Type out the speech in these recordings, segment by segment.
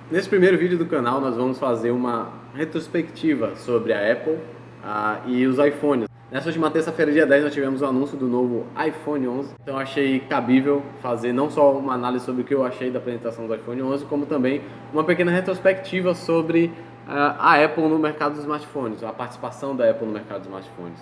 Nesse primeiro vídeo do canal nós vamos fazer uma retrospectiva sobre a Apple e os iPhones. Nessa última terça-feira, dia 10, nós tivemos o anúncio do novo iPhone 11, então achei cabível fazer não só uma análise sobre o que eu achei da apresentação do iPhone 11, como também uma pequena retrospectiva sobre a Apple no mercado dos smartphones, a participação da Apple no mercado dos smartphones.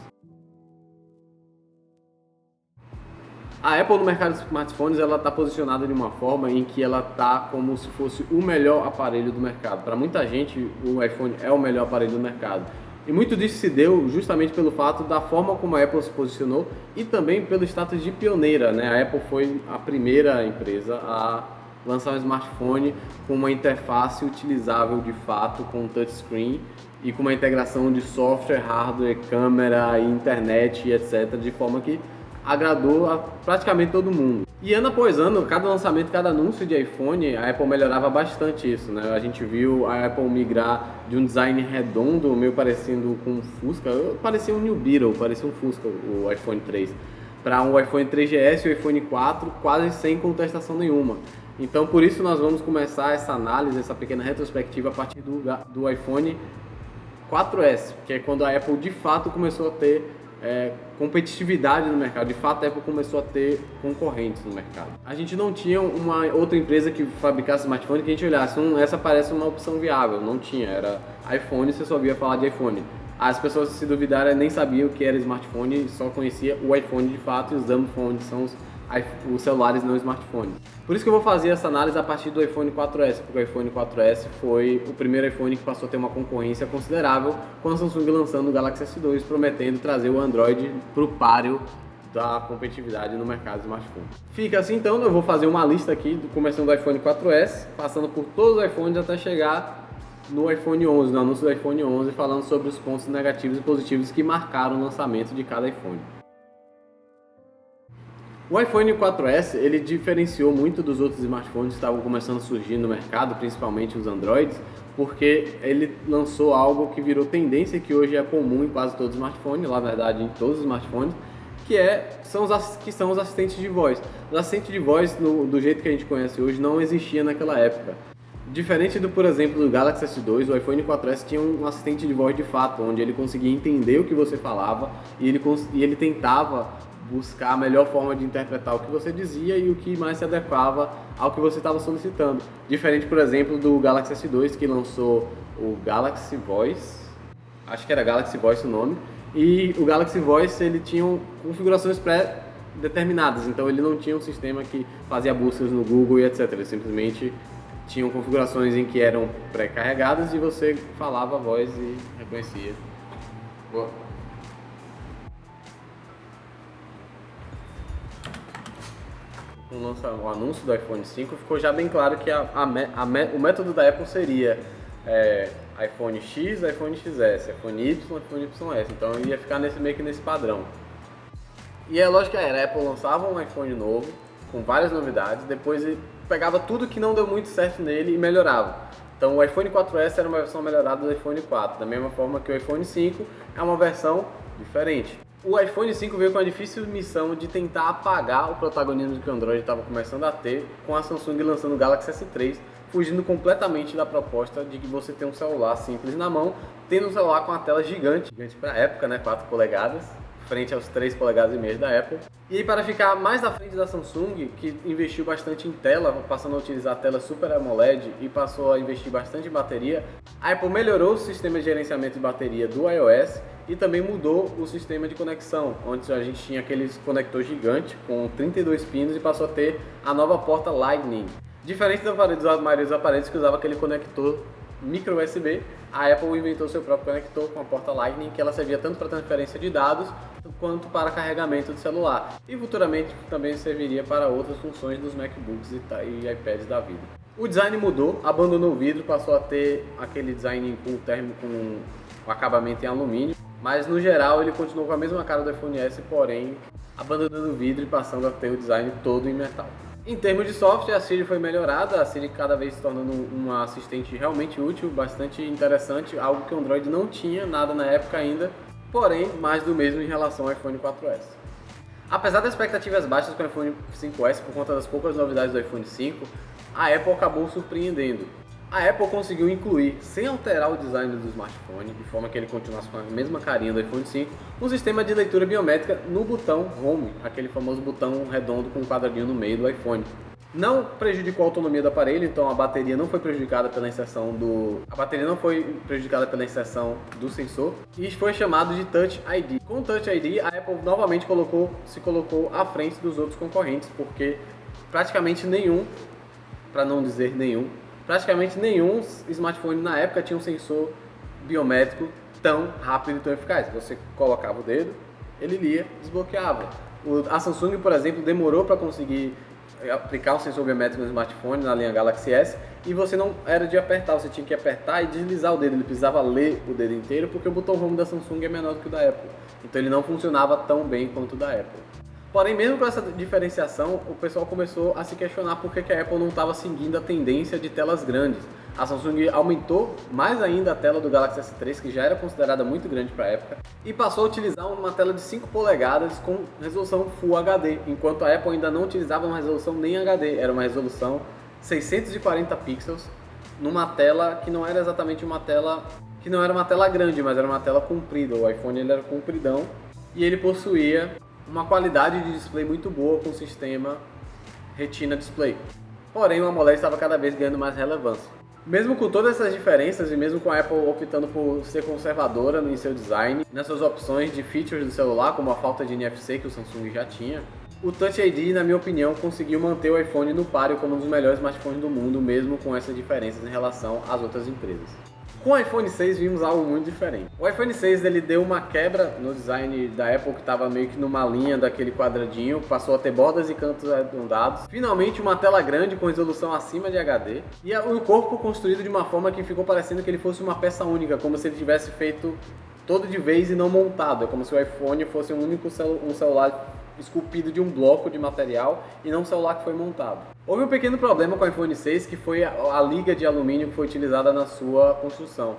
A Apple no mercado de smartphones ela está posicionada de uma forma em que ela está como se fosse o melhor aparelho do mercado. Para muita gente, o iPhone é o melhor aparelho do mercado. E muito disso se deu justamente pelo fato da forma como a Apple se posicionou e também pelo status de pioneira, né? A Apple foi a primeira empresa a lançar um smartphone com uma interface utilizável de fato, com touchscreen e com uma integração de software, hardware, câmera, internet, etc., de forma que agradou a praticamente todo mundo. E ano após ano, cada lançamento, cada anúncio de iPhone, a Apple melhorava bastante isso, né? A gente viu a Apple migrar de um design redondo, meio parecendo com um Fusca, parecia um New Beetle, parecia um Fusca, o iPhone 3, para um iPhone 3GS e o iPhone 4, quase sem contestação nenhuma. Então, por isso nós vamos começar essa análise, essa pequena retrospectiva a partir do iPhone 4S, que é quando a Apple de fato começou a ter competitividade no mercado. De fato, a Apple começou a ter concorrentes no mercado. A gente não tinha uma outra empresa que fabricasse smartphone que a gente olhasse, essa parece uma opção viável. Não tinha, era iPhone, você só via falar de iPhone. As pessoas, se duvidarem, nem sabiam o que era smartphone, só conhecia o iPhone de fato, e os dumb phones são os celulares não smartphones. Por isso que eu vou fazer essa análise a partir do iPhone 4S, porque o iPhone 4S foi o primeiro iPhone que passou a ter uma concorrência considerável, com a Samsung lançando o Galaxy S2, prometendo trazer o Android para o páreo da competitividade no mercado de smartphone. Fica assim então, eu vou fazer uma lista aqui, começando do iPhone 4S, passando por todos os iPhones até chegar no iPhone 11, no anúncio do iPhone 11, falando sobre os pontos negativos e positivos que marcaram o lançamento de cada iPhone. O iPhone 4S ele diferenciou muito dos outros smartphones que estavam começando a surgir no mercado, principalmente os Androids, porque ele lançou algo que virou tendência, que hoje é comum em quase todos os smartphones, na verdade em todos os smartphones, são os assistentes de voz. Os assistentes de voz, do jeito que a gente conhece hoje, não existia naquela época. Diferente do, por exemplo, do Galaxy S2, o iPhone 4S tinha um assistente de voz de fato, onde ele conseguia entender o que você falava e ele tentava buscar a melhor forma de interpretar o que você dizia e o que mais se adequava ao que você estava solicitando. Diferente, por exemplo, do Galaxy S2, que lançou o Galaxy Voice, acho que era Galaxy Voice o nome, e o Galaxy Voice ele tinha configurações pré-determinadas, então ele não tinha um sistema que fazia buscas no Google e etc. Ele simplesmente tinham configurações em que eram pré-carregadas e você falava a voz e reconhecia. Boa. Com o anúncio do iPhone 5 ficou já bem claro que o método da Apple seria iPhone X, iPhone XS, iPhone Y, iPhone YS, então ia ficar meio que nesse padrão. E a lógica era, a Apple lançava um iPhone novo, com várias novidades, depois ele pegava tudo que não deu muito certo nele e melhorava. Então o iPhone 4S era uma versão melhorada do iPhone 4, da mesma forma que o iPhone 5 é uma versão diferente. O iPhone 5 veio com a difícil missão de tentar apagar o protagonismo que o Android estava começando a ter, com a Samsung lançando o Galaxy S3, fugindo completamente da proposta de que você tem um celular simples na mão, tendo um celular com uma tela gigante para a época, né, 4 polegadas, frente aos 3,5 polegadas da Apple. E aí, para ficar mais na frente da Samsung, que investiu bastante em tela, passando a utilizar a tela Super AMOLED e passou a investir bastante em bateria, a Apple melhorou o sistema de gerenciamento de bateria do iOS e também mudou o sistema de conexão, onde a gente tinha aqueles conector gigante com 32 pinos e passou a ter a nova porta Lightning. Diferente da maioria dos aparelhos que usava aquele conector micro USB, a Apple inventou seu próprio conector com a porta Lightning, que ela servia tanto para transferência de dados quanto para carregamento de celular, e futuramente também serviria para outras funções dos MacBooks e iPads da vida. O design mudou, abandonou o vidro, passou a ter aquele design com acabamento em alumínio, mas no geral ele continuou com a mesma cara do iPhone S, porém abandonando o vidro e passando a ter o design todo em metal. Em termos de software, a Siri foi melhorada, a Siri cada vez se tornando uma assistente realmente útil, bastante interessante, algo que o Android não tinha nada na época ainda, porém mais do mesmo em relação ao iPhone 4S. Apesar das expectativas baixas com o iPhone 5S por conta das poucas novidades do iPhone 5, a Apple acabou surpreendendo. A Apple conseguiu incluir, sem alterar o design do smartphone, de forma que ele continuasse com a mesma carinha do iPhone 5, um sistema de leitura biométrica no botão Home, aquele famoso botão redondo com um quadradinho no meio do iPhone. Não prejudicou a autonomia do aparelho, então a bateria não foi prejudicada pela inserção do sensor e foi chamado de Touch ID. Com o Touch ID, a Apple novamente se colocou à frente dos outros concorrentes, porque praticamente nenhum smartphone na época tinha um sensor biométrico tão rápido e tão eficaz. Você colocava o dedo, ele lia, desbloqueava. A Samsung, por exemplo, demorou para conseguir aplicar um sensor biométrico no smartphone na linha Galaxy S, e você não era de apertar, você tinha que apertar e deslizar o dedo, ele precisava ler o dedo inteiro, porque o botão Home da Samsung é menor do que o da Apple, então ele não funcionava tão bem quanto o da Apple. Porém, mesmo com essa diferenciação, o pessoal começou a se questionar por que a Apple não estava seguindo a tendência de telas grandes. A Samsung aumentou mais ainda a tela do Galaxy S3, que já era considerada muito grande para a época, e passou a utilizar uma tela de 5 polegadas com resolução Full HD, enquanto a Apple ainda não utilizava uma resolução nem HD, era uma resolução 640 pixels, numa tela que não era exatamente uma tela grande, mas era uma tela comprida. O iPhone ele era compridão e ele possuía uma qualidade de display muito boa com o sistema Retina Display. Porém, o AMOLED estava cada vez ganhando mais relevância. Mesmo com todas essas diferenças e mesmo com a Apple optando por ser conservadora em seu design, nas suas opções de features do celular, como a falta de NFC que o Samsung já tinha, o Touch ID, na minha opinião, conseguiu manter o iPhone no páreo como um dos melhores smartphones do mundo, mesmo com essas diferenças em relação às outras empresas. Com o iPhone 6 vimos algo muito diferente. O iPhone 6 ele deu uma quebra no design da Apple, que estava meio que numa linha daquele quadradinho, passou a ter bordas e cantos arredondados. Finalmente uma tela grande com resolução acima de HD e o corpo construído de uma forma que ficou parecendo que ele fosse uma peça única, como se ele tivesse feito todo de vez e não montado. É como se o iPhone fosse um celular esculpido de um bloco de material e não um celular que foi montado. Houve um pequeno problema com o iPhone 6, que foi a liga de alumínio que foi utilizada na sua construção.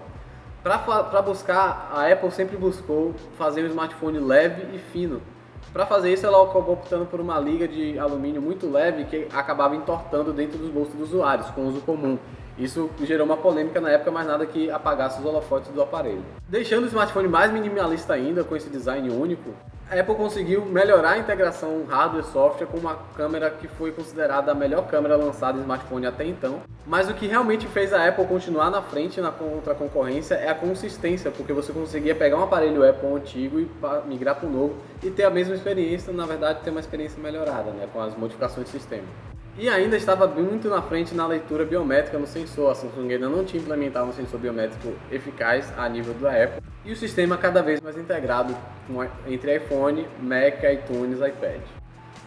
Para buscar, a Apple sempre buscou fazer um smartphone leve e fino. Para fazer isso, ela acabou optando por uma liga de alumínio muito leve que acabava entortando dentro dos bolsos dos usuários, com uso comum. Isso gerou uma polêmica na época, mas nada que apagasse os holofotes do aparelho. Deixando o smartphone mais minimalista ainda, com esse design único, a Apple conseguiu melhorar a integração hardware e software com uma câmera que foi considerada a melhor câmera lançada em smartphone até então. Mas o que realmente fez a Apple continuar na frente contra a concorrência é a consistência, porque você conseguia pegar um aparelho Apple antigo e migrar para o novo e ter a mesma experiência, na verdade ter uma experiência melhorada, né, com as modificações do sistema. E ainda estava muito na frente na leitura biométrica no sensor. A Samsung ainda não tinha implementado um sensor biométrico eficaz a nível da Apple. E o sistema cada vez mais integrado entre iPhone, Mac, iTunes e iPad.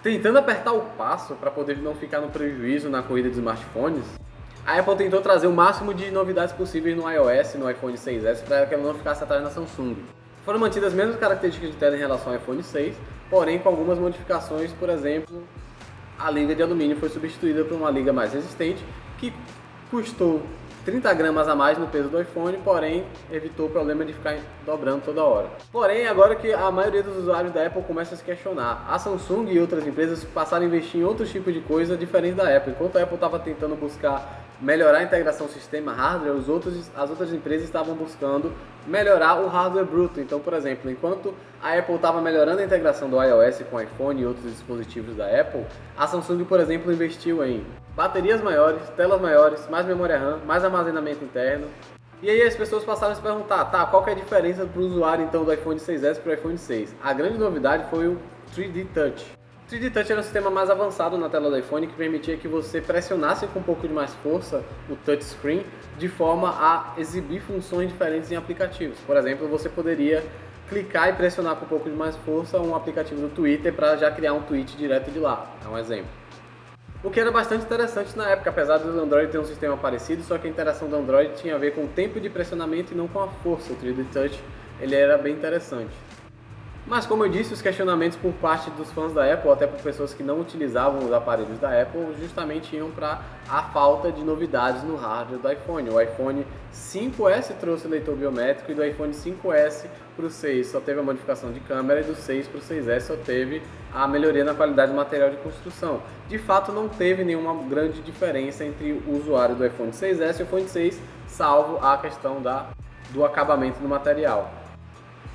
Tentando apertar o passo para poder não ficar no prejuízo na corrida de smartphones, a Apple tentou trazer o máximo de novidades possíveis no iOS, no iPhone 6S, para que ela não ficasse atrás da Samsung. Foram mantidas as mesmas características de tela em relação ao iPhone 6, porém com algumas modificações. Por exemplo, a liga de alumínio foi substituída por uma liga mais resistente, que custou 30 gramas a mais no peso do iPhone, porém evitou o problema de ficar dobrando toda hora. Porém, agora que a maioria dos usuários da Apple começa a se questionar, a Samsung e outras empresas passaram a investir em outros tipos de coisa diferente da Apple. Enquanto a Apple estava tentando buscar melhorar a integração sistema-hardware, as outras empresas estavam buscando melhorar o hardware bruto. Então, por exemplo, enquanto a Apple estava melhorando a integração do iOS com o iPhone e outros dispositivos da Apple, a Samsung, por exemplo, investiu em baterias maiores, telas maiores, mais memória RAM, mais armazenamento interno. E aí as pessoas passaram a se perguntar, qual que é a diferença para o usuário então do iPhone 6S para o iPhone 6? A grande novidade foi o 3D Touch. O 3D Touch era um sistema mais avançado na tela do iPhone que permitia que você pressionasse com um pouco de mais força o touchscreen de forma a exibir funções diferentes em aplicativos. Por exemplo, você poderia clicar e pressionar com um pouco de mais força um aplicativo do Twitter para já criar um tweet direto de lá, é um exemplo. O que era bastante interessante na época, apesar do Android ter um sistema parecido, só que a interação do Android tinha a ver com o tempo de pressionamento e não com a força. O 3D Touch ele era bem interessante. Mas como eu disse, os questionamentos por parte dos fãs da Apple, até por pessoas que não utilizavam os aparelhos da Apple, justamente iam para a falta de novidades no hardware do iPhone. O iPhone 5S trouxe leitor biométrico e do iPhone 5S para o 6 só teve a modificação de câmera e do 6 para o 6S só teve a melhoria na qualidade do material de construção. De fato, não teve nenhuma grande diferença entre o usuário do iPhone 6S e o iPhone 6, salvo a questão do acabamento do material.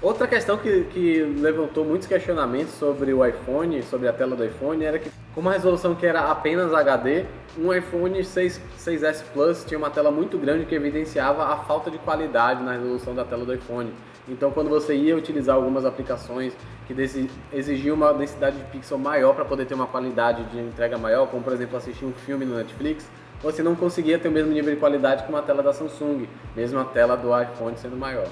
Outra questão que levantou muitos questionamentos sobre o iPhone, sobre a tela do iPhone, era que, como a resolução que era apenas HD, um iPhone 6S Plus tinha uma tela muito grande que evidenciava a falta de qualidade na resolução da tela do iPhone. Então, quando você ia utilizar algumas aplicações que exigiam uma densidade de pixel maior para poder ter uma qualidade de entrega maior, como por exemplo assistir um filme no Netflix, você não conseguia ter o mesmo nível de qualidade que uma tela da Samsung, mesmo a tela do iPhone sendo maior.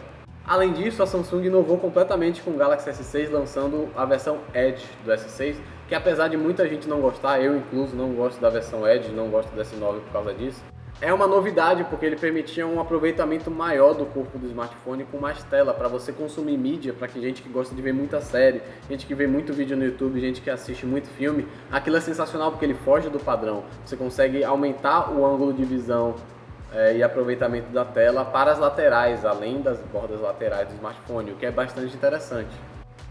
Além disso, a Samsung inovou completamente com o Galaxy S6, lançando a versão Edge do S6, que apesar de muita gente não gostar, eu incluso não gosto da versão Edge, não gosto desse 9 por causa disso, é uma novidade porque ele permitia um aproveitamento maior do corpo do smartphone com mais tela, para você consumir mídia, para que gente que gosta de ver muita série, gente que vê muito vídeo no YouTube, gente que assiste muito filme, aquilo é sensacional porque ele foge do padrão, você consegue aumentar o ângulo de visão e aproveitamento da tela para as laterais, além das bordas laterais do smartphone, o que é bastante interessante.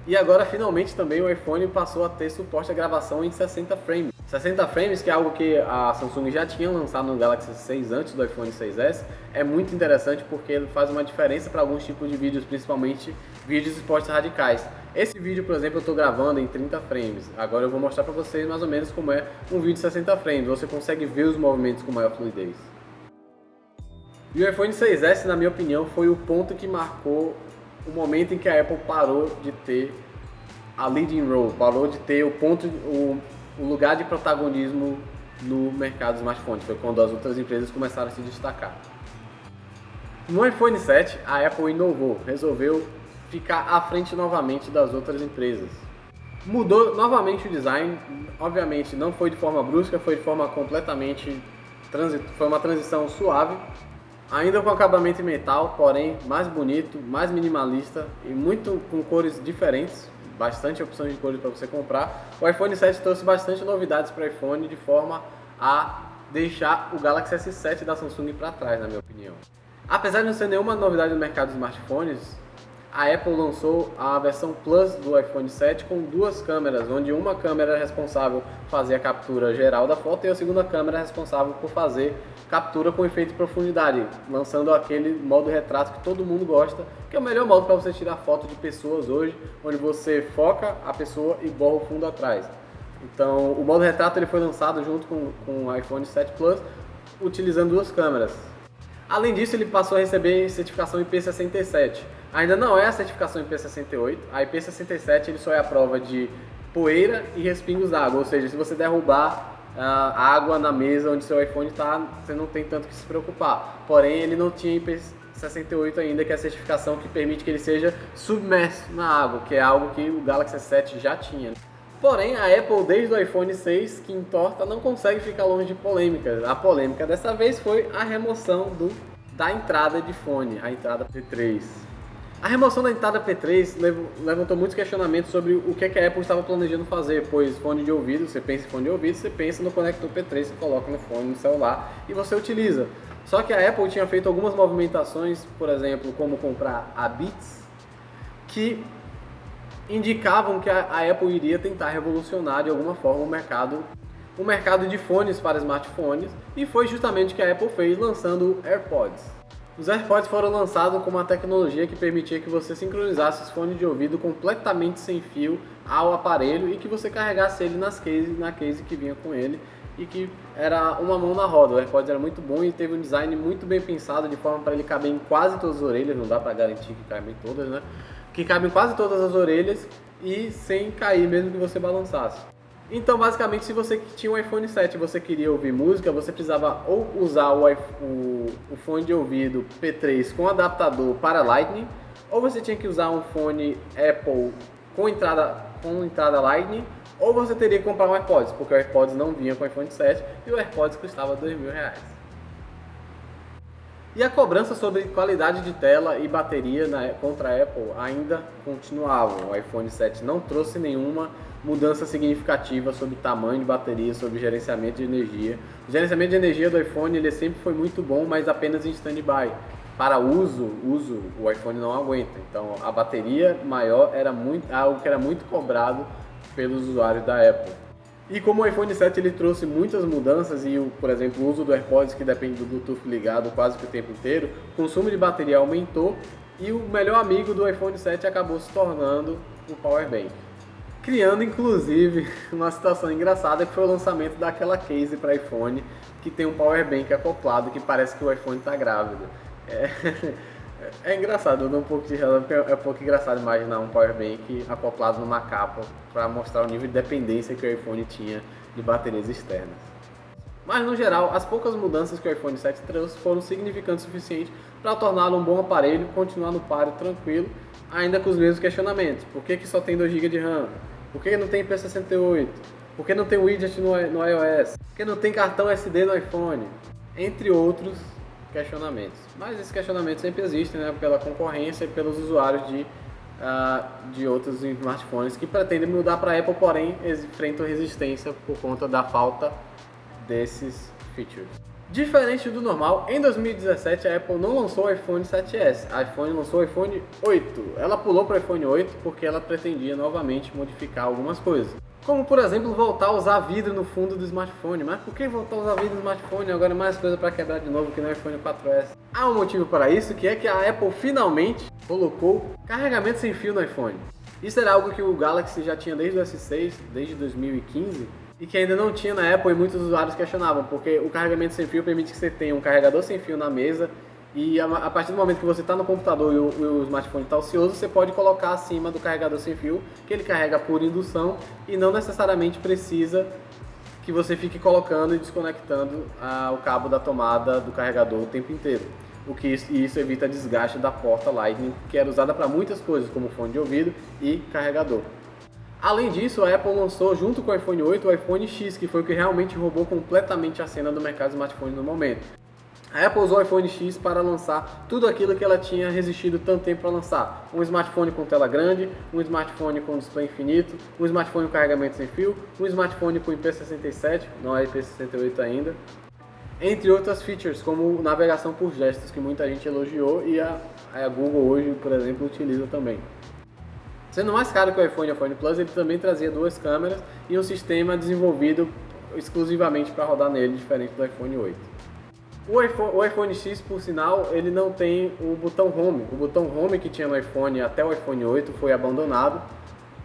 E agora, finalmente, também o iPhone passou a ter suporte à gravação em 60 frames. 60 frames, que é algo que a Samsung já tinha lançado no Galaxy S6 antes do iPhone 6S, é muito interessante porque ele faz uma diferença para alguns tipos de vídeos, principalmente vídeos de esportes radicais. Esse vídeo, por exemplo, eu estou gravando em 30 frames. Agora eu vou mostrar para vocês mais ou menos como é um vídeo de 60 frames. Você consegue ver os movimentos com maior fluidez. E o iPhone 6S, na minha opinião, foi o ponto que marcou o momento em que a Apple parou de ter a leading role, parou de ter o lugar de protagonismo no mercado dos smartphones. Foi quando as outras empresas começaram a se destacar. No iPhone 7, a Apple inovou, resolveu ficar à frente novamente das outras empresas. Mudou novamente o design, obviamente não foi de forma brusca, foi de forma completamente foi uma transição suave. Ainda com acabamento em metal, porém mais bonito, mais minimalista e muito com cores diferentes, bastante opções de cores para você comprar. O iPhone 7 trouxe bastante novidades para o iPhone de forma a deixar o Galaxy S7 da Samsung para trás, na minha opinião. Apesar de não ser nenhuma novidade no mercado dos smartphones, a Apple lançou a versão Plus do iPhone 7 com duas câmeras, onde uma câmera é responsável por fazer a captura geral da foto e a segunda câmera é responsável por fazer captura com efeito de profundidade, lançando aquele modo retrato que todo mundo gosta, que é o melhor modo para você tirar foto de pessoas hoje, onde você foca a pessoa e borra o fundo atrás. Então, o modo retrato ele foi lançado junto com o iPhone 7 Plus, utilizando duas câmeras. Além disso, ele passou a receber certificação IP67. Ainda não é a certificação IP68, a IP67 ele só é a prova de poeira e respingos d'água, ou seja, se você derrubar água na mesa onde seu iPhone está, você não tem tanto que se preocupar. Porém, ele não tinha IP68 ainda, que é a certificação que permite que ele seja submerso na água, que é algo que o Galaxy S7 já tinha. Porém, a Apple, desde o iPhone 6, que entorta, não consegue ficar longe de polêmicas. A polêmica dessa vez foi a remoção da entrada de fone, a entrada P3. A remoção da entrada P3 levantou muitos questionamentos sobre o que a Apple estava planejando fazer, pois fone de ouvido, você pensa em fone de ouvido, você pensa no conector P3, você coloca no fone, no celular e você utiliza. Só que a Apple tinha feito algumas movimentações, por exemplo, como comprar a Beats, que indicavam que a Apple iria tentar revolucionar de alguma forma o mercado de fones para smartphones, e foi justamente o que a Apple fez lançando o AirPods. Os AirPods foram lançados com uma tecnologia que permitia que você sincronizasse os fones de ouvido completamente sem fio ao aparelho e que você carregasse ele na case que vinha com ele, e que era uma mão na roda. O AirPods era muito bom e teve um design muito bem pensado de forma para ele caber em quase todas as orelhas, não dá para garantir que cabe em todas, né? Que cabe em quase todas as orelhas e sem cair mesmo que você balançasse. Então, basicamente, se você tinha um iPhone 7 e você queria ouvir música, você precisava ou usar o fone de ouvido P3 com adaptador para Lightning, ou você tinha que usar um fone Apple com entrada Lightning, ou você teria que comprar um AirPods, porque o AirPods não vinha com o iPhone 7 e o AirPods custava R$2.000. E a cobrança sobre qualidade de tela e bateria contra a Apple ainda continuava. O iPhone 7 não trouxe nenhuma mudança significativa sobre tamanho de bateria, sobre gerenciamento de energia. O gerenciamento de energia do iPhone ele sempre foi muito bom, mas apenas em stand-by. Para uso, o iPhone não aguenta. Então a bateria maior era algo que era muito cobrado pelos usuários da Apple. E como o iPhone 7 ele trouxe muitas mudanças e, por exemplo, o uso do AirPods, que depende do Bluetooth ligado quase que o tempo inteiro, o consumo de bateria aumentou e o melhor amigo do iPhone 7 acabou se tornando o Power Bank. Criando, inclusive, uma situação engraçada que foi o lançamento daquela case para iPhone que tem um Power Bank acoplado que parece que o iPhone está grávido. É engraçado, eu dou um pouco de razão porque é um pouco engraçado imaginar um Power Bank acoplado numa capa para mostrar o nível de dependência que o iPhone tinha de baterias externas. Mas no geral, as poucas mudanças que o iPhone 7 trouxe foram significantes o suficiente para torná-lo um bom aparelho, continuar no páreo tranquilo, ainda com os mesmos questionamentos. Por que só tem 2 GB de RAM? Por que não tem IP68? Por que não tem widget no iOS? Por que não tem cartão SD no iPhone? Entre outros questionamentos. Mas esses questionamentos sempre existem, né, pela concorrência e pelos usuários de outros smartphones que pretendem mudar para a Apple, porém enfrentam resistência por conta da falta desses features. Diferente do normal, em 2017 a Apple não lançou o iPhone 7S, a iPhone lançou o iPhone 8. Ela pulou para o iPhone 8 porque ela pretendia novamente modificar algumas coisas. Como, por exemplo, voltar a usar vidro no fundo do smartphone. Mas por que voltar a usar vidro no smartphone? Agora é mais coisa para quebrar de novo que no iPhone 4S. Há um motivo para isso, que é que a Apple finalmente colocou carregamento sem fio no iPhone. Isso era algo que o Galaxy já tinha desde o S6, desde 2015, e que ainda não tinha na Apple e muitos usuários questionavam, porque o carregamento sem fio permite que você tenha um carregador sem fio na mesa e a partir do momento que você está no computador e o smartphone está ocioso, você pode colocar acima do carregador sem fio, que ele carrega por indução e não necessariamente precisa que você fique colocando e desconectando o cabo da tomada do carregador o tempo inteiro. Isso evita desgaste da porta Lightning, que era usada para muitas coisas, como fone de ouvido e carregador. Além disso, a Apple lançou junto com o iPhone 8 o iPhone X, que foi o que realmente roubou completamente a cena do mercado de smartphone no momento. A Apple usou o iPhone X para lançar tudo aquilo que ela tinha resistido tanto tempo para lançar. Um smartphone com tela grande, um smartphone com display infinito, um smartphone com carregamento sem fio, um smartphone com IP67, não é IP68 ainda, entre outras features, como navegação por gestos, que muita gente elogiou e a Google hoje, por exemplo, utiliza também. Sendo mais caro que o iPhone e o iPhone Plus, ele também trazia 2 câmeras e um sistema desenvolvido exclusivamente para rodar nele, diferente do iPhone 8. O iPhone X, por sinal, ele não tem o botão Home. O botão Home que tinha no iPhone até o iPhone 8 foi abandonado.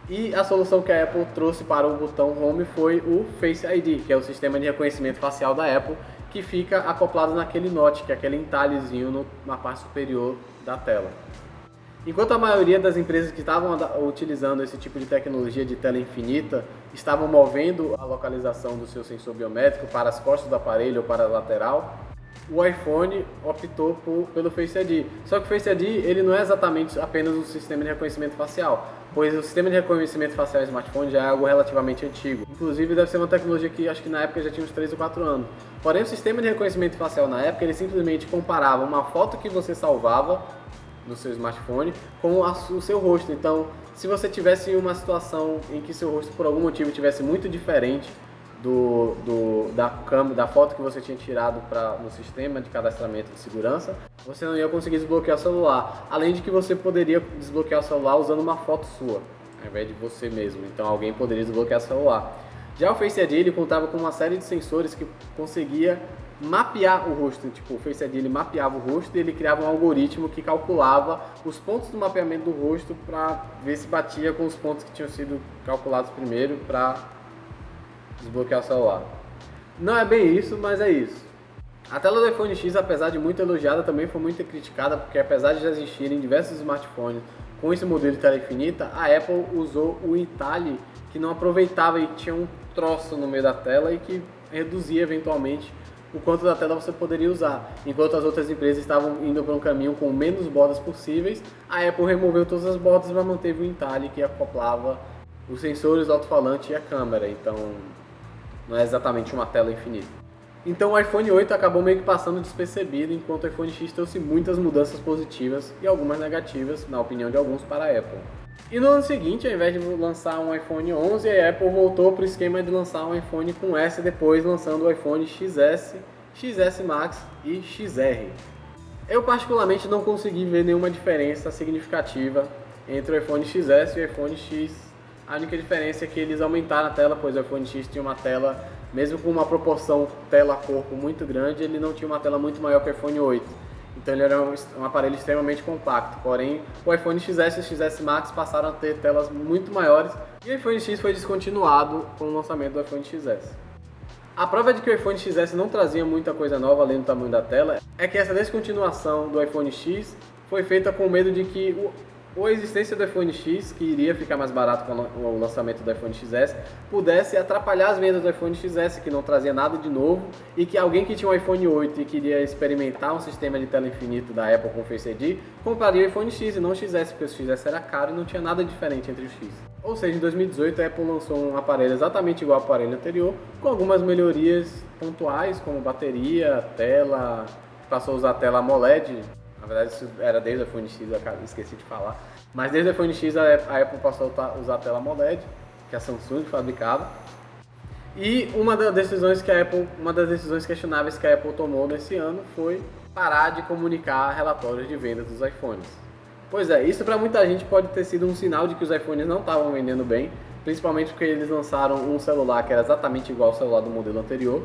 E a solução que a Apple trouxe para o botão Home foi o Face ID, que é o sistema de reconhecimento facial da Apple, que fica acoplado naquele notch, que é aquele entalhezinho na parte superior da tela. Enquanto a maioria das empresas que estavam utilizando esse tipo de tecnologia de tela infinita estavam movendo a localização do seu sensor biométrico para as costas do aparelho ou para a lateral, o iPhone optou pelo Face ID. Só que o Face ID ele não é exatamente apenas um sistema de reconhecimento facial, pois o sistema de reconhecimento facial em smartphone já é algo relativamente antigo. Inclusive deve ser uma tecnologia que acho que na época já tinha uns 3 ou 4 anos. Porém o sistema de reconhecimento facial na época ele simplesmente comparava uma foto que você salvava no seu smartphone com o seu rosto. Então, se você tivesse uma situação em que seu rosto por algum motivo tivesse muito diferente da foto que você tinha tirado no sistema de cadastramento de segurança, você não ia conseguir desbloquear o celular. Além de que você poderia desbloquear o celular usando uma foto sua, ao invés de você mesmo. Então alguém poderia desbloquear o celular. Já o Face ID ele contava com uma série de sensores que conseguia mapear o rosto. Tipo, o Face ID ele mapeava o rosto e ele criava um algoritmo que calculava os pontos do mapeamento do rosto para ver se batia com os pontos que tinham sido calculados primeiro para desbloquear o celular. Não é bem isso, mas é isso. A tela do iPhone X, apesar de muito elogiada, também foi muito criticada, porque apesar de já existirem diversos smartphones com esse modelo de tela infinita, a Apple usou o entalhe que não aproveitava e tinha um troço no meio da tela e que reduzia eventualmente o quanto da tela você poderia usar. Enquanto as outras empresas estavam indo para um caminho com menos bordas possíveis, a Apple removeu todas as bordas, mas manteve o entalhe que acoplava os sensores, o alto-falante e a câmera. Então não é exatamente uma tela infinita. Então o iPhone 8 acabou meio que passando despercebido, enquanto o iPhone X trouxe muitas mudanças positivas e algumas negativas, na opinião de alguns, para a Apple. E no ano seguinte, ao invés de lançar um iPhone 11, a Apple voltou para o esquema de lançar um iPhone com S, depois lançando o iPhone XS, XS Max e XR. Eu particularmente não consegui ver nenhuma diferença significativa entre o iPhone XS e o iPhone X. A única diferença é que eles aumentaram a tela, pois o iPhone X tinha uma tela, mesmo com uma proporção tela-corpo muito grande, ele não tinha uma tela muito maior que o iPhone 8. Então ele era um aparelho extremamente compacto, porém o iPhone XS e o XS Max passaram a ter telas muito maiores e o iPhone X foi descontinuado com o lançamento do iPhone XS. A prova de que o iPhone XS não trazia muita coisa nova além do tamanho da tela é que essa descontinuação do iPhone X foi feita com medo de que a existência do iPhone X, que iria ficar mais barato com o lançamento do iPhone XS, pudesse atrapalhar as vendas do iPhone XS, que não trazia nada de novo, e que alguém que tinha um iPhone 8 e queria experimentar um sistema de tela infinito da Apple com Face ID, compraria o iPhone X e não o XS, porque o XS era caro e não tinha nada diferente entre o X. Ou seja, em 2018 a Apple lançou um aparelho exatamente igual ao aparelho anterior, com algumas melhorias pontuais, como bateria, tela, passou a usar a tela AMOLED. Na verdade, isso era desde o iPhone X, eu esqueci de falar. Mas desde o iPhone X a Apple passou a usar a tela AMOLED, que a Samsung fabricava. E uma das decisões questionáveis que a Apple tomou nesse ano foi parar de comunicar relatórios de vendas dos iPhones. Pois é, isso para muita gente pode ter sido um sinal de que os iPhones não estavam vendendo bem, principalmente porque eles lançaram um celular que era exatamente igual ao celular do modelo anterior.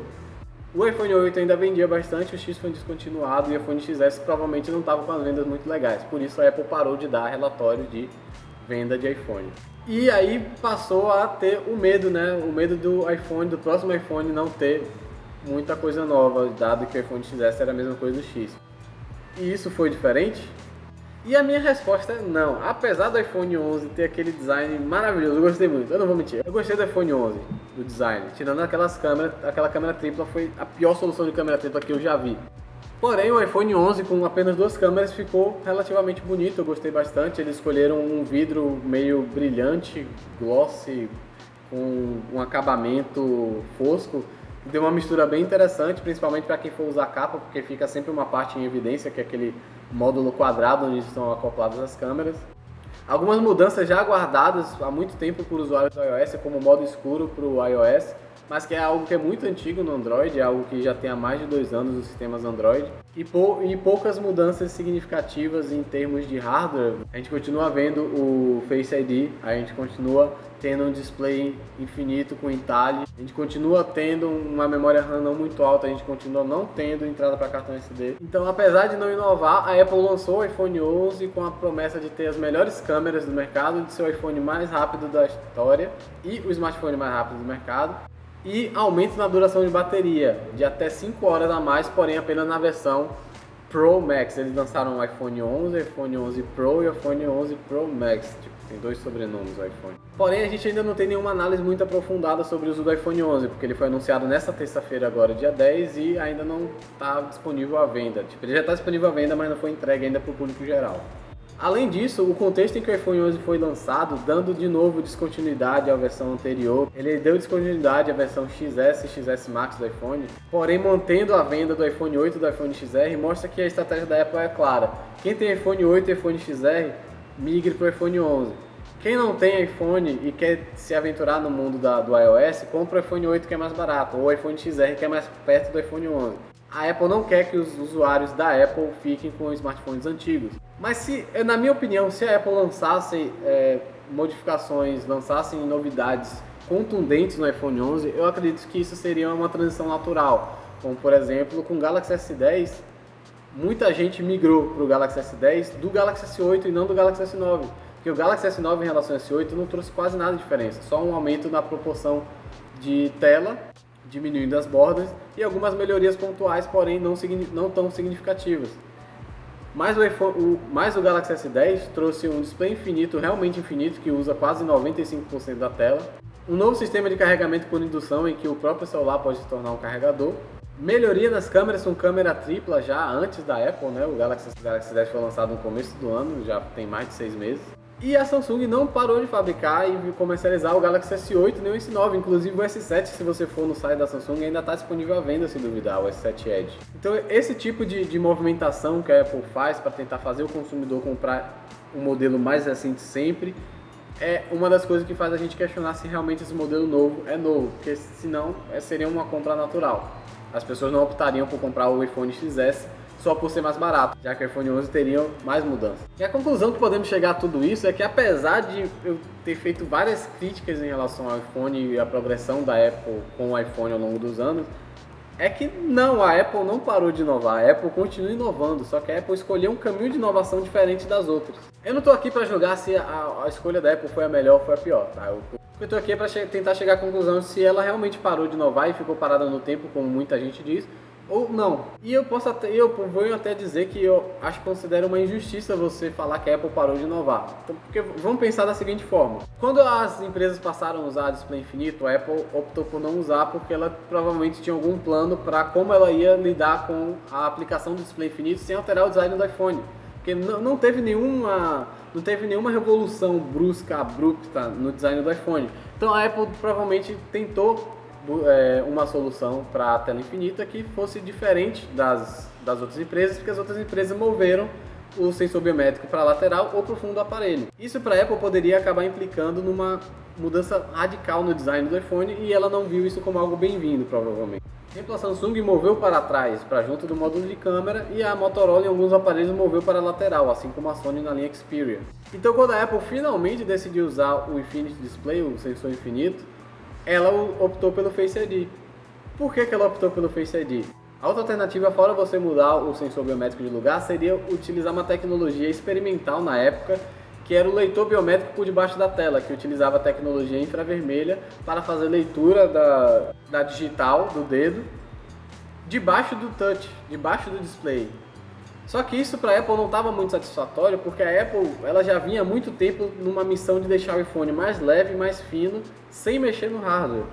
O iPhone 8 ainda vendia bastante, o X foi descontinuado e o iPhone XS provavelmente não estava com as vendas muito legais. Por isso a Apple parou de dar relatório de venda de iPhone. E aí passou a ter o medo, né? O medo do iPhone, do próximo iPhone não ter muita coisa nova, dado que o iPhone XS era a mesma coisa do X. E isso foi diferente? E a minha resposta é não. Apesar do iPhone 11 ter aquele design maravilhoso, eu gostei muito, eu não vou mentir. Eu gostei do iPhone 11, do design. Tirando aquela câmera tripla foi a pior solução de câmera tripla que eu já vi. Porém, o iPhone 11 com apenas duas câmeras ficou relativamente bonito, eu gostei bastante. Eles escolheram um vidro meio brilhante, glossy, com um acabamento fosco. Deu uma mistura bem interessante, principalmente para quem for usar capa, porque fica sempre uma parte em evidência, que é aquele módulo quadrado onde estão acopladas as câmeras. Algumas mudanças já aguardadas há muito tempo por usuários do iOS, como o modo escuro para o iOS, mas que é algo que é muito antigo no Android, é algo que já tem há mais de 2 anos os sistemas Android, e poucas mudanças significativas em termos de hardware. A gente continua vendo o Face ID, a gente continua tendo um display infinito com entalhe, a gente continua tendo uma memória RAM não muito alta, a gente continua não tendo entrada para cartão SD. Então, apesar de não inovar, a Apple lançou o iPhone 11 com a promessa de ter as melhores câmeras do mercado, de ser o iPhone mais rápido da história e o smartphone mais rápido do mercado, e aumento na duração de bateria, de até 5 horas a mais, porém apenas na versão Pro Max. Eles lançaram o iPhone 11, iPhone 11 Pro e o iPhone 11 Pro Max. Tem 2 sobrenomes o iPhone. Porém, a gente ainda não tem nenhuma análise muito aprofundada sobre o uso do iPhone 11, porque ele foi anunciado nesta terça-feira agora, dia 10, e ainda não está disponível à venda. Ele já está disponível à venda, mas não foi entregue ainda para o público geral. Além disso, o contexto em que o iPhone 11 foi lançado, dando de novo descontinuidade à versão anterior, ele deu descontinuidade à versão XS e XS Max do iPhone, porém mantendo a venda do iPhone 8 e do iPhone XR, mostra que a estratégia da Apple é clara. Quem tem iPhone 8 e iPhone XR, migre para o iPhone 11. Quem não tem iPhone e quer se aventurar no mundo do iOS, compra o iPhone 8 que é mais barato, ou o iPhone XR que é mais perto do iPhone 11. A Apple não quer que os usuários da Apple fiquem com smartphones antigos. Mas na minha opinião, se a Apple lançasse modificações, lançasse novidades contundentes no iPhone 11, eu acredito que isso seria uma transição natural. Como por exemplo, com o Galaxy S10, muita gente migrou para o Galaxy S10 do Galaxy S8 e não do Galaxy S9. Porque o Galaxy S9 em relação ao S8 não trouxe quase nada de diferença, só um aumento na proporção de tela, diminuindo as bordas, e algumas melhorias pontuais, porém não tão significativas. Mas o Galaxy S10 trouxe um display infinito, realmente infinito, que usa quase 95% da tela, um novo sistema de carregamento por indução, em que o próprio celular pode se tornar um carregador, melhoria nas câmeras com câmera tripla já antes da Apple, né? O Galaxy S10 foi lançado no começo do ano, já tem mais de 6 meses. E a Samsung não parou de fabricar e comercializar o Galaxy S8 nem o S9, inclusive o S7, se você for no site da Samsung, ainda está disponível à venda, se duvidar, o S7 Edge. Então esse tipo de movimentação que a Apple faz para tentar fazer o consumidor comprar um modelo mais recente sempre, é uma das coisas que faz a gente questionar se realmente esse modelo novo é novo, porque senão seria uma compra natural. As pessoas não optariam por comprar o iPhone XS só por ser mais barato, já que o iPhone 11 teria mais mudanças. E a conclusão que podemos chegar a tudo isso é que, apesar de eu ter feito várias críticas em relação ao iPhone e a progressão da Apple com o iPhone ao longo dos anos, é que não, a Apple não parou de inovar, a Apple continua inovando, só que a Apple escolheu um caminho de inovação diferente das outras. Eu não estou aqui para julgar se a escolha da Apple foi a melhor ou foi a pior, tá? Eu estou aqui para tentar chegar à conclusão se ela realmente parou de inovar e ficou parada no tempo, como muita gente diz, ou não. E eu vou até dizer que eu considero uma injustiça você falar que a Apple parou de inovar. Então, porque vamos pensar da seguinte forma: quando as empresas passaram a usar display infinito, a Apple optou por não usar porque ela provavelmente tinha algum plano para como ela ia lidar com a aplicação do display infinito sem alterar o design do iPhone. Porque não teve nenhuma revolução brusca, abrupta no design do iPhone. Então a Apple provavelmente tentou uma solução para a tela infinita que fosse diferente das outras empresas, porque as outras empresas moveram o sensor biométrico para a lateral ou para o fundo do aparelho. Isso para a Apple poderia acabar implicando numa mudança radical no design do iPhone e ela não viu isso como algo bem-vindo, provavelmente. Por exemplo, a Samsung moveu para trás, para junto do módulo de câmera, e a Motorola em alguns aparelhos moveu para a lateral, assim como a Sony na linha Xperia. Então quando a Apple finalmente decidiu usar o Infinity Display, o sensor infinito, ela optou pelo Face ID. Por que ela optou pelo Face ID? A outra alternativa, fora você mudar o sensor biométrico de lugar, seria utilizar uma tecnologia experimental na época, que era o leitor biométrico por debaixo da tela, que utilizava a tecnologia infravermelha para fazer leitura da digital do dedo debaixo do touch, debaixo do display. Só que isso para a Apple não estava muito satisfatório, porque a Apple ela já vinha há muito tempo numa missão de deixar o iPhone mais leve e mais fino, sem mexer no hardware.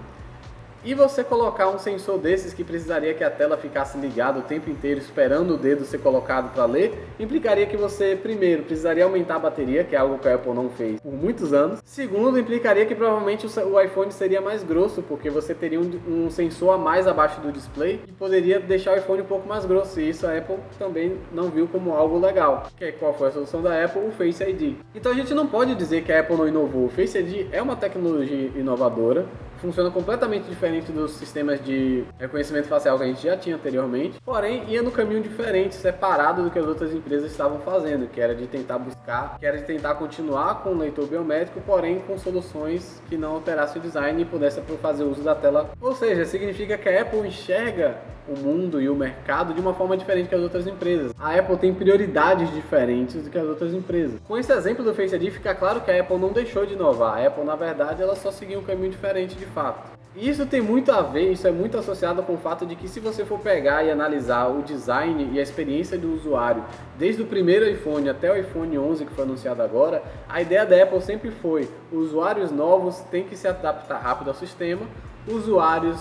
E você colocar um sensor desses que precisaria que a tela ficasse ligada o tempo inteiro esperando o dedo ser colocado para ler, implicaria que você, primeiro, precisaria aumentar a bateria, que é algo que a Apple não fez por muitos anos. Segundo, implicaria que provavelmente o iPhone seria mais grosso, porque você teria um sensor a mais abaixo do display e poderia deixar o iPhone um pouco mais grosso, e isso a Apple também não viu como algo legal. Qual foi a solução da Apple? O Face ID. Então a gente não pode dizer que a Apple não inovou. O Face ID é uma tecnologia inovadora, funciona completamente diferente dos sistemas de reconhecimento facial que a gente já tinha anteriormente, porém ia no caminho diferente, separado do que as outras empresas estavam fazendo, que era de tentar continuar com o leitor biométrico, porém com soluções que não alterassem o design e pudessem fazer uso da tela. Ou seja, significa que a Apple enxerga o mundo e o mercado de uma forma diferente que as outras empresas. A Apple tem prioridades diferentes do que as outras empresas. Com esse exemplo do Face ID, fica claro que a Apple não deixou de inovar. A Apple, na verdade, ela só seguiu um caminho diferente de fato. E isso tem muito a ver, isso é muito associado com o fato de que se você for pegar e analisar o design e a experiência do usuário, desde o primeiro iPhone até o iPhone 11 que foi anunciado agora, a ideia da Apple sempre foi: usuários novos têm que se adaptar rápido ao sistema, usuários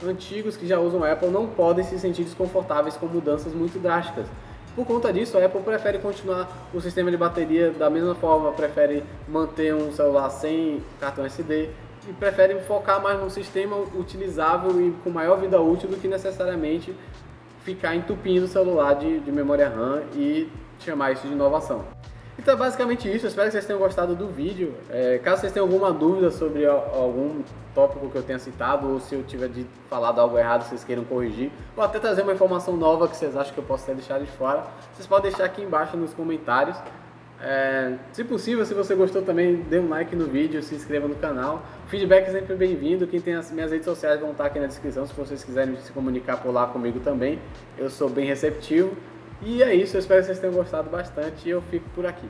antigos que já usam Apple não podem se sentir desconfortáveis com mudanças muito drásticas. Por conta disso, a Apple prefere continuar o sistema de bateria da mesma forma, prefere manter um celular sem cartão SD e prefere focar mais num sistema utilizável e com maior vida útil do que necessariamente ficar entupindo o celular de memória RAM e chamar isso de inovação. Então é basicamente isso, eu espero que vocês tenham gostado do vídeo. Caso vocês tenham alguma dúvida sobre algum tópico que eu tenha citado, ou se eu tiver falado algo errado, vocês queiram corrigir, ou até trazer uma informação nova que vocês acham que eu posso ter deixado de fora, vocês podem deixar aqui embaixo nos comentários. Se possível, se você gostou também, dê um like no vídeo, se inscreva no canal. O feedback é sempre bem-vindo, quem tem as minhas redes sociais vão estar aqui na descrição, se vocês quiserem se comunicar por lá comigo também, eu sou bem receptivo. E é isso, eu espero que vocês tenham gostado bastante e eu fico por aqui.